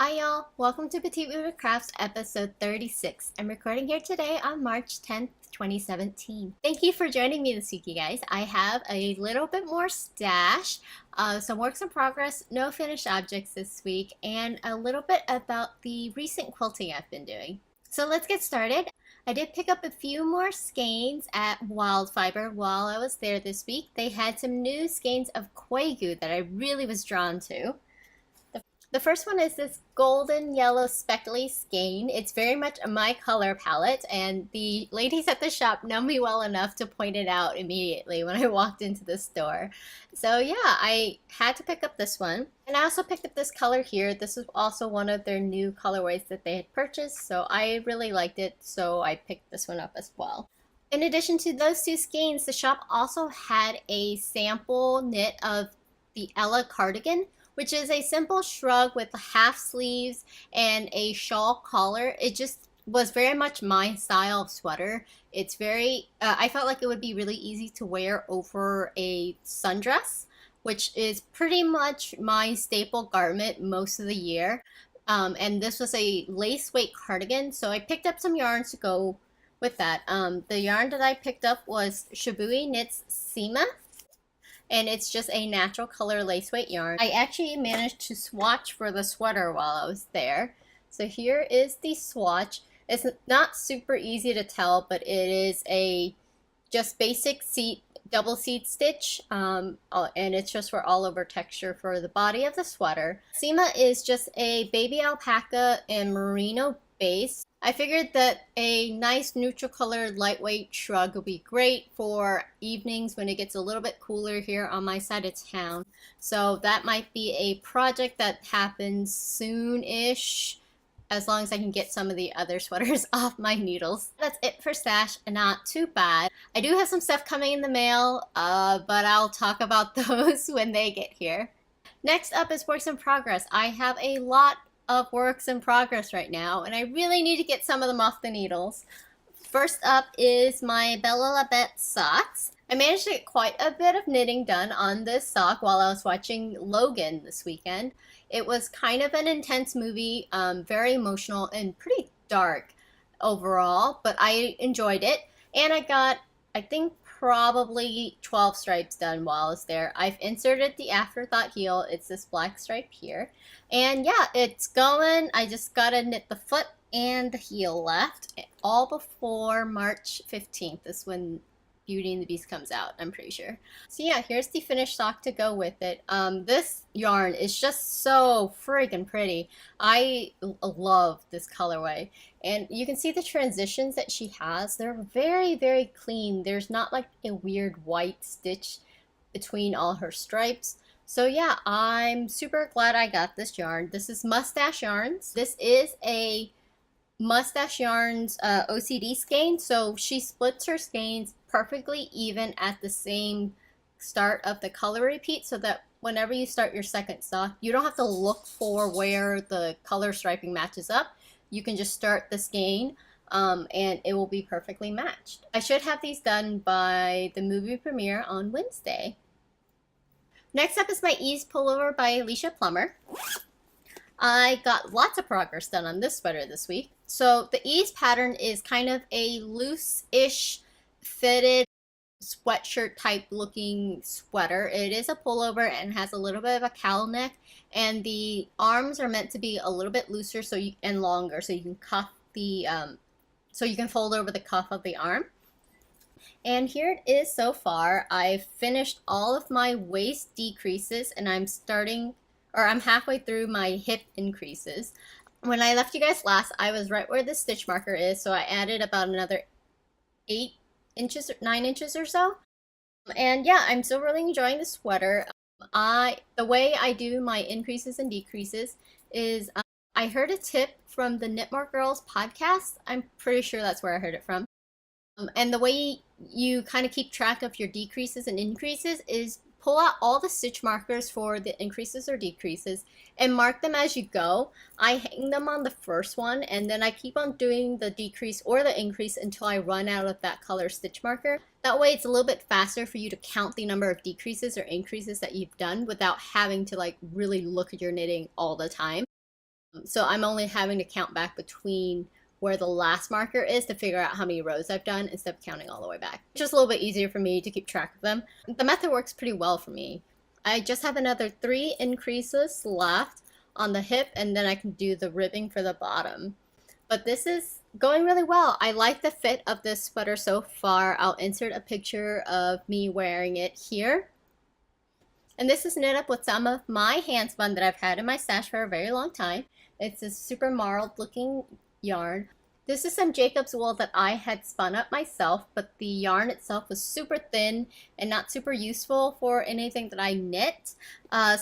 Hi y'all, welcome to Petite with Crafts episode 36. I'm recording here today on March 10th, 2017. Thank you for joining me this week, you guys. I have a little bit more stash, some works in progress, no finished objects this week, and a little bit about the recent quilting I've been doing. So let's get started. I did pick up a few more skeins at Wild Fiber while I was there this week. They had some new skeins of Koigu that I really was drawn to. The first one is this golden yellow speckly skein. It's very much my color palette, and the ladies at the shop know me well enough to point it out immediately when I walked into the store. So yeah, I had to pick up this one. And I also picked up this color here. This is also one of their new colorways that they had purchased, so I really liked it, so I picked this one up as well. In addition to those two skeins, the shop also had a sample knit of the Ella cardigan, which is a simple shrug with half sleeves and a shawl collar. It just was very much my style of sweater. It's very, I felt like it would be really easy to wear over a sundress, which is pretty much my staple garment most of the year. And this was a lace weight cardigan, so I picked up some yarns to go with that. The yarn that I picked up was Shibui Knits Cima, and it's just a natural color lace weight yarn. I actually managed to swatch for the sweater while I was there. So here is the swatch. It's not super easy to tell, but it is a just basic double seat stitch, and it's just for all over texture for the body of the sweater. Cima is just a baby alpaca and merino base. I figured that a nice neutral colored lightweight shrug would be great for evenings when it gets a little bit cooler here on my side of town. So that might be a project that happens soon-ish, as long as I can get some of the other sweaters off my needles. That's it for stash, and not too bad. I do have some stuff coming in the mail, but I'll talk about those when they get here. Next up is works in progress. I have a lot of works in progress right now, and I really need to get some of them off the needles. First up is my Belle Bete socks. I managed to get quite a bit of knitting done on this sock while I was watching Logan this weekend. It was kind of an intense movie, very emotional and pretty dark overall, but I enjoyed it. And I got, I think, probably 12 stripes done while I was there. I've inserted the afterthought heel. It's this black stripe here. And yeah, it's going. I just gotta knit the foot and the heel left, all before March 15th is when Beauty and the Beast comes out, I'm pretty sure. So yeah, here's the finished sock to go with it. This yarn is just so friggin' pretty. I love this colorway. And you can see the transitions that she has. They're very, very clean. There's not like a weird white stitch between all her stripes. So yeah, I'm super glad I got this yarn. This is Mustache Yarns. This is a Mustache Yarns OCD skein, so she splits her skeins perfectly even at the same start of the color repeat, so that whenever you start your second sock, you don't have to look for where the color striping matches up. You can just start the skein, and it will be perfectly matched. I should have these done by the movie premiere on Wednesday. Next up is my Ease Pullover by Alicia Plummer. I got lots of progress done on this sweater this week. So the Ease pattern is kind of a loose-ish fitted sweatshirt type looking sweater. It is a pullover and has a little bit of a cowl neck, and the arms are meant to be a little bit looser and longer, so you can cuff the so you can fold over the cuff of the arm. And here it is so far. I've finished all of my waist decreases, and I'm halfway through my hip increases. When I left you guys last, I was right where the stitch marker is, so I added about another 8 inches, 9 inches or so. And yeah, I'm still really enjoying the sweater. The way I do my increases and decreases is I heard a tip from the Knit More Girls podcast. I'm pretty sure that's where I heard it from. And the way you kind of keep track of your decreases and increases is pull out all the stitch markers for the increases or decreases and mark them as you go. I hang them on the first one, and then I keep on doing the decrease or the increase until I run out of that color stitch marker. That way it's a little bit faster for you to count the number of decreases or increases that you've done without having to like really look at your knitting all the time. So I'm only having to count back between where the last marker is to figure out how many rows I've done instead of counting all the way back. It's just a little bit easier for me to keep track of them. The method works pretty well for me. I just have another 3 increases left on the hip, and then I can do the ribbing for the bottom. But this is going really well. I like the fit of this sweater so far. I'll insert a picture of me wearing it here. And this is knit up with some of my handspun that I've had in my stash for a very long time. It's a super marled looking yarn. This is some Jacob's wool that I had spun up myself, but the yarn itself was super thin and not super useful for anything that I knit.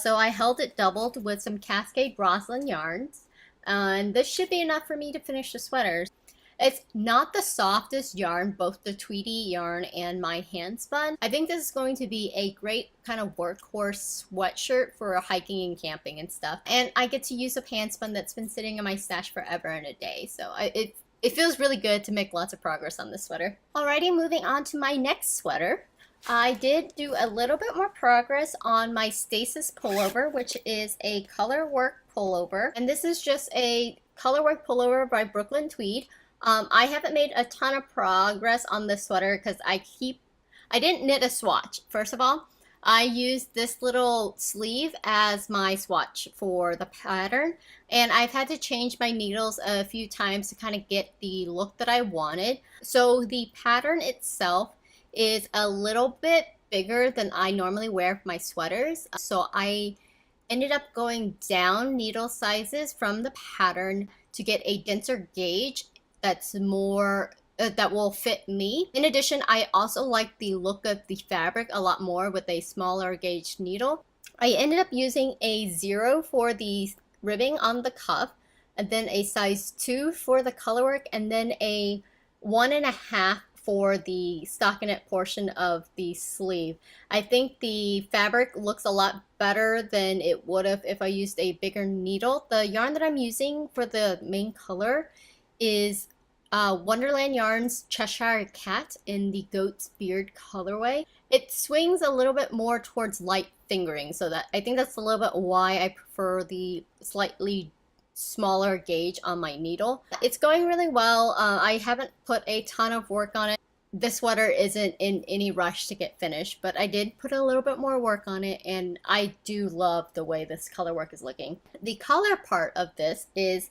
So I held it doubled with some Cascade Roslyn yarns. And this should be enough for me to finish the sweater. It's not the softest yarn, both the Tweety yarn and my handspun. I think this is going to be a great kind of workhorse sweatshirt for hiking and camping and stuff. And I get to use a handspun that's been sitting in my stash forever and a day. So it feels really good to make lots of progress on this sweater. Alrighty, moving on to my next sweater. I did do a little bit more progress on my Stasis pullover, which is a colorwork pullover. And this is just a colorwork pullover by Brooklyn Tweed. I haven't made a ton of progress on this sweater because I didn't knit a swatch. First of all, I used this little sleeve as my swatch for the pattern, and I've had to change my needles a few times to kind of get the look that I wanted. So the pattern itself is a little bit bigger than I normally wear for my sweaters. So I ended up going down needle sizes from the pattern to get a denser gauge that's more that will fit me. In addition, I also like the look of the fabric a lot more with a smaller gauge needle. I ended up using a 0 for the ribbing on the cuff, and then a size 2 for the colorwork, and then a 1.5 for the stockinette portion of the sleeve. I think the fabric looks a lot better than it would have if I used a bigger needle. The yarn that I'm using for the main color is Wonderland Yarn's Cheshire Cat in the Goat's Beard colorway. It swings a little bit more towards light fingering, so that I think that's a little bit why I prefer the slightly smaller gauge on my needle. It's going really well. I haven't put a ton of work on it. This sweater isn't in any rush to get finished, but I did put a little bit more work on it, and I do love the way this color work is looking. The color part of this is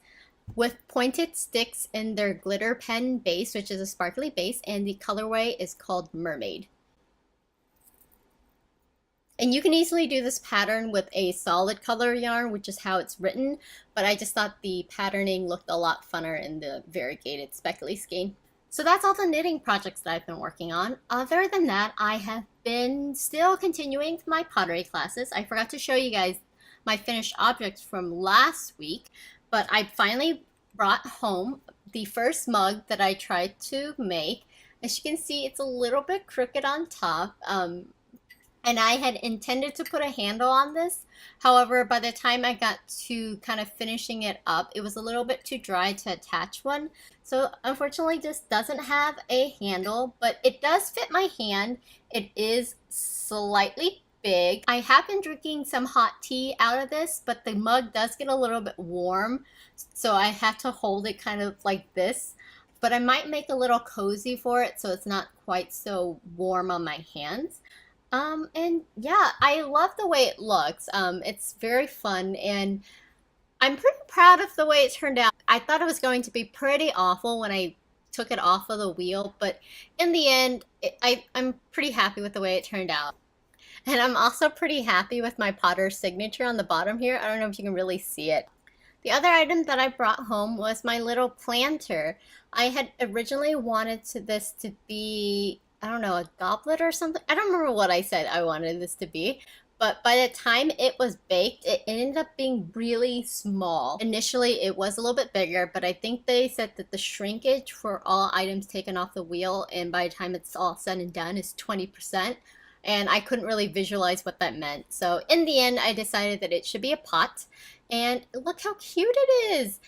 with pointed sticks in their glitter pen base, which is a sparkly base, and the colorway is called Mermaid. And you can easily do this pattern with a solid color yarn, which is how it's written, but I just thought the patterning looked a lot funner in the variegated speckly skein. So that's all the knitting projects that I've been working on. Other than that, I have been still continuing my pottery classes. I forgot to show you guys my finished objects from last week, but I finally brought home the first mug that I tried to make. As you can see, it's a little bit crooked on top, and I had intended to put a handle on this. However, by the time I got to kind of finishing it up, it was a little bit too dry to attach one. So unfortunately, this doesn't have a handle, but it does fit my hand. It is slightly big. I have been drinking some hot tea out of this, but the mug does get a little bit warm, so I have to hold it kind of like this. But I might make a little cozy for it so it's not quite so warm on my hands. And yeah, I love the way it looks. It's very fun, and I'm pretty proud of the way it turned out. I thought it was going to be pretty awful when I took it off of the wheel, but in the end, I'm pretty happy with the way it turned out. And I'm also pretty happy with my Potter's signature on the bottom here. I don't know if you can really see it. The other item that I brought home was my little planter. I had originally wanted this to be, I don't know, a goblet or something. I don't remember what I said I wanted this to be. But by the time it was baked, it ended up being really small. Initially, it was a little bit bigger, but I think they said that the shrinkage for all items taken off the wheel, and by the time it's all said and done, is 20%. And I couldn't really visualize what that meant. So in the end, I decided that it should be a pot. And look how cute it is!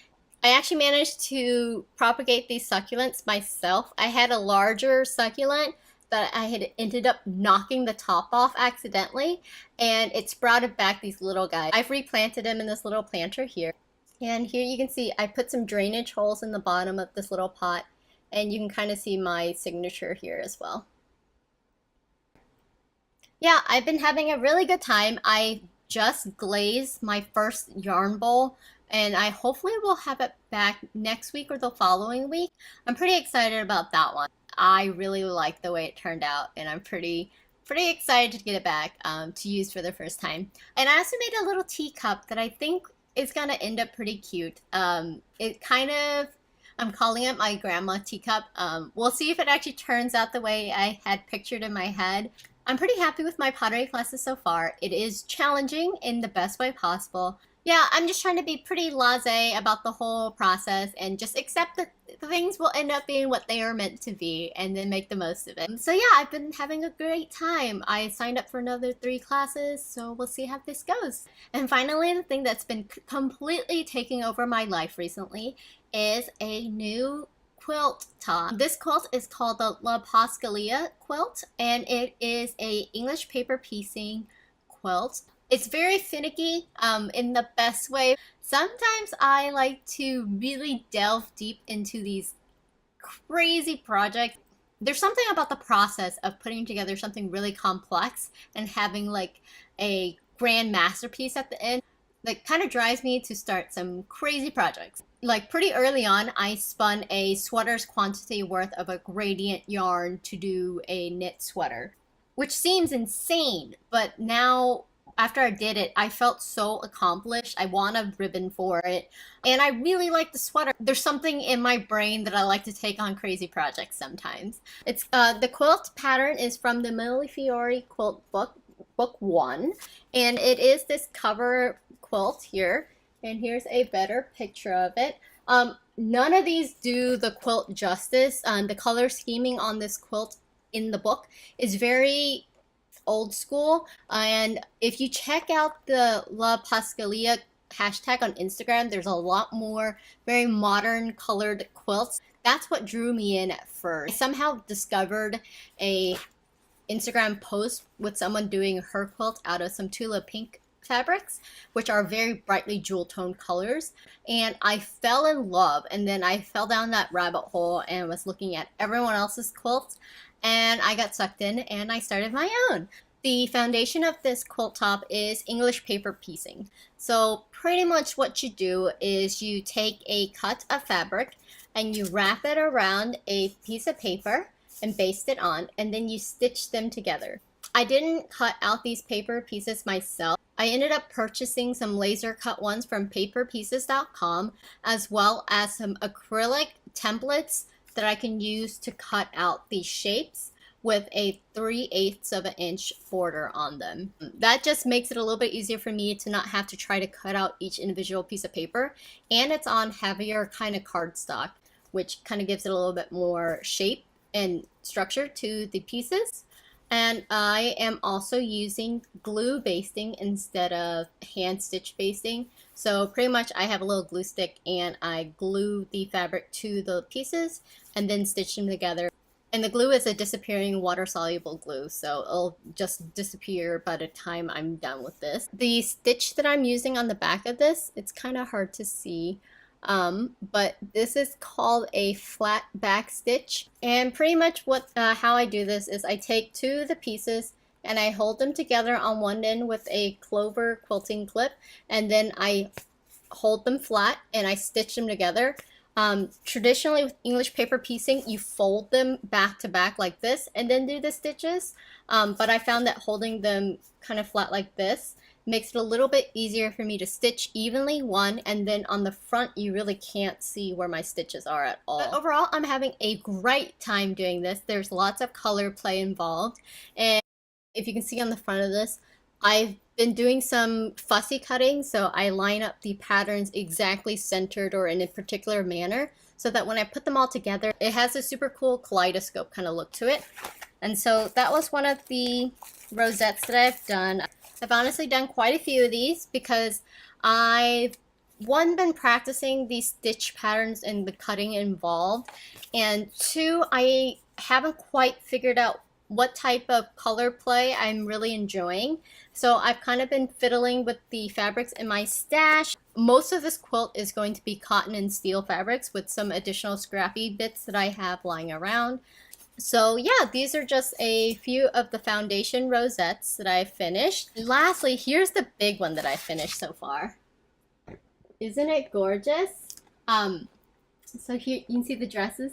I actually managed to propagate these succulents myself. I had a larger succulent that I had ended up knocking the top off accidentally, and it sprouted back these little guys. I've replanted them in this little planter here. And here you can see I put some drainage holes in the bottom of this little pot, and you can kind of see my signature here as well. Yeah, I've been having a really good time. I just glazed my first yarn bowl, and I hopefully will have it back next week or the following week. I'm pretty excited about that one. I really like the way it turned out, and I'm pretty excited to get it back to use for the first time. And I also made a little teacup that I think is gonna end up pretty cute. It kind of, I'm calling it my grandma teacup. We'll see if it actually turns out the way I had pictured in my head. I'm pretty happy with my pottery classes so far. It is challenging in the best way possible. Yeah, I'm just trying to be pretty blasé about the whole process and just accept that things will end up being what they are meant to be and then make the most of it. So yeah, I've been having a great time. I signed up for another 3 classes, so we'll see how this goes. And finally, the thing that's been completely taking over my life recently is a new quilt top. This quilt is called the lapassagalia quilt, and it is a English paper piecing quilt. It's very finicky in the best way. Sometimes I like to really delve deep into these crazy projects. There's something about the process of putting together something really complex and having like a grand masterpiece at the end that kind of drives me to start some crazy projects. Like pretty early on, I spun a sweater's quantity worth of a gradient yarn to do a knit sweater, which seems insane, but now after I did it, I felt so accomplished. I want a ribbon for it. And I really like the sweater. There's something in my brain that I like to take on crazy projects sometimes. It's the quilt pattern is from the Millifiori Quilt book 1, and it is this cover quilt here. And here's a better picture of it. None of these do the quilt justice. The color scheming on this quilt in the book is very old school, and if you check out the lapassagalia hashtag on Instagram, there's a lot more very modern colored quilts. That's what drew me in at first. I somehow discovered a Instagram post with someone doing her quilt out of some Tula pink fabrics, which are very brightly jewel toned colors, and I fell in love. And then I fell down that rabbit hole and was looking at everyone else's quilts, and I got sucked in and I started my own. The foundation of this quilt top is English paper piecing. So pretty much what you do is you take a cut of fabric and you wrap it around a piece of paper and baste it on, and then you stitch them together. I didn't cut out these paper pieces myself. I ended up purchasing some laser cut ones from paperpieces.com, as well as some acrylic templates that I can use to cut out these shapes with a 3/8 of an inch border on them. That just makes it a little bit easier for me to not have to try to cut out each individual piece of paper, and it's on heavier kind of cardstock, which kind of gives it a little bit more shape and structure to the pieces. And I am also using glue basting instead of hand stitch basting. So pretty much I have a little glue stick and I glue the fabric to the pieces and then stitch them together. And the glue is a disappearing water soluble glue, so it'll just disappear by the time I'm done with this. The stitch that I'm using on the back of this, it's kind of hard to see. But this is called a flat back stitch, and pretty much how I do this is I take 2 of the pieces and I hold them together on one end with a clover quilting clip, and then I hold them flat and I stitch them together. Traditionally with English paper piecing, you fold them back to back like this and then do the stitches, but I found that holding them kind of flat like this makes it a little bit easier for me to stitch evenly, one, and then on the front you really can't see where my stitches are at all. But overall, I'm having a great time doing this. There's lots of color play involved, and if you can see on the front of this, I've been doing some fussy cutting, so I line up the patterns exactly centered or in a particular manner so that when I put them all together, it has a super cool kaleidoscope kind of look to it. And so that was one of the rosettes that I've done. I've honestly done quite a few of these because I've, one, been practicing these stitch patterns and the cutting involved, and 2, I haven't quite figured out what type of color play I'm really enjoying. So I've kind of been fiddling with the fabrics in my stash. Most of this quilt is going to be cotton and steel fabrics with some additional scrappy bits that I have lying around. So yeah, these are just a few of the foundation rosettes that I finished. Lastly, here's the big one that I finished so far. Isn't it gorgeous? So here you can see the dresses.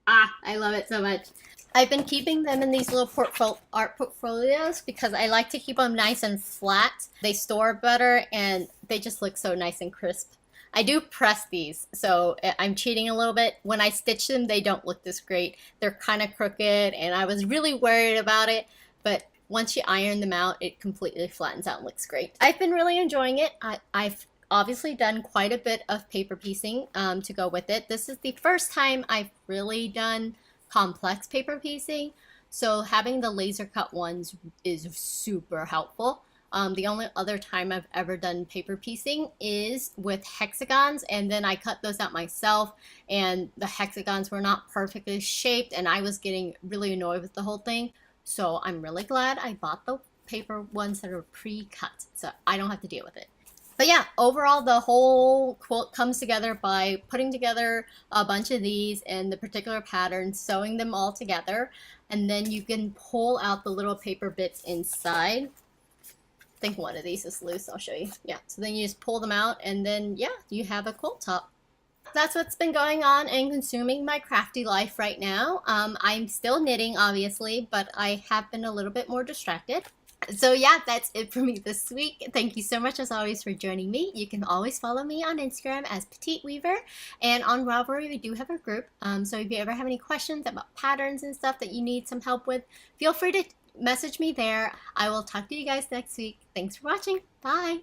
Ah, I love it so much. I've been keeping them in these little art portfolios because I like to keep them nice and flat. They store better and they just look so nice and crisp. I do press these, so I'm cheating a little bit. When I stitch them, they don't look this great. They're kind of crooked, and I was really worried about it, but once you iron them out, it completely flattens out and looks great. I've been really enjoying it. I've obviously done quite a bit of paper piecing to go with it. This is the first time I've really done complex paper piecing, so having the laser cut ones is super helpful. The only other time I've ever done paper piecing is with hexagons, and then I cut those out myself, and the hexagons were not perfectly shaped, and I was getting really annoyed with the whole thing. So I'm really glad I bought the paper ones that are pre-cut, so I don't have to deal with it. But yeah, overall the whole quilt comes together by putting together a bunch of these in the particular pattern, sewing them all together, and then you can pull out the little paper bits inside. I think one of these is loose, I'll show you. Yeah, so then you just pull them out and then yeah, you have a quilt top. That's what's been going on and consuming my crafty life right now. I'm still knitting obviously, but I have been a little bit more distracted. So yeah, that's it for me this week. Thank you so much as always for joining me. You can always follow me on Instagram as Petite Weaver, and on Ravelry we do have a group. So if you ever have any questions about patterns and stuff that you need some help with, feel free to message me there. I will talk to you guys next week. Thanks for watching. Bye!